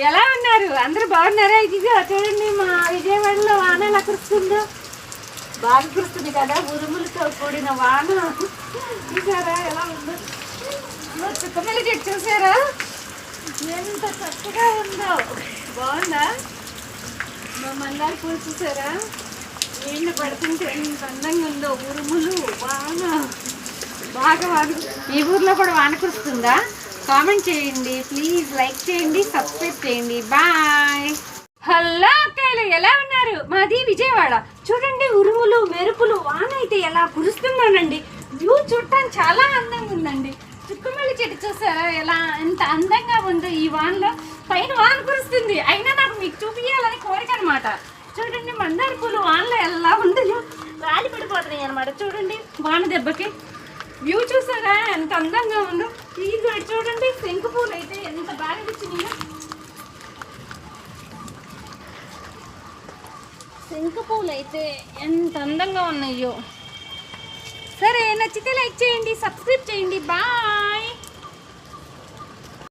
ఎలా ఉన్నారు? అందరూ బాగున్నారా? ఇదిగో చూడండి మా విజయవాడలో వాన ఎలా కురుస్తుందో. బాగా కురుస్తుంది కదా, ఉరుములతో కూడిన వాన. చూసారా ఎలా ఉందో? చుక్కమల్లి చెట్టు చూసారా ఎంత చక్కగా ఉందో? బాగుందా? మా మందార పూలు చూసారా నీళ్ళు పడుతుంటే ఎంత అందంగా ఉందో? ఉరుములు వాన బాగా వాన. మీ ఊర్లో కూడా వాన కురుస్తుందా? కామెంట్ చేయండి ప్లీజ్, లైక్ చేయండి, సబ్స్క్రైబ్ చేయండి. బాయ్. హలో అక్కలు, ఎలా ఉన్నారు? మాది విజయవాడ. చూడండి ఉరుములు మెరుపులు వాన అయితే ఎలా కురుస్తుందోనండి. వ్యూ చూడటానికి చాలా అందంగా ఉందండి. చుక్కమల్లి చెట్టు చూసారా ఎలా ఎంత అందంగా ఉందో? ఈ వానలో పైన వాన కురుస్తుంది, అయినా నాకు మీకు చూపించాలని కోరిక అనమాట. చూడండి మందార పూలు వానలో ఎలా ఉందో, రాలి పడిపోతున్నాయి అనమాట. చూడండి వాన దెబ్బకి వ్యూ చూసారా ఎంత అందంగా ఉందో? ఈ సైడ్ చూడండి శంకు పూలు అయితే ఎంత బాగా వచ్చినాయో. శంకు పూలు అయితే ఎంత అందంగా ఉన్నాయో. సరే, నచ్చితే లైక్ చేయండి, సబ్స్క్రైబ్ చేయండి. బాయ్.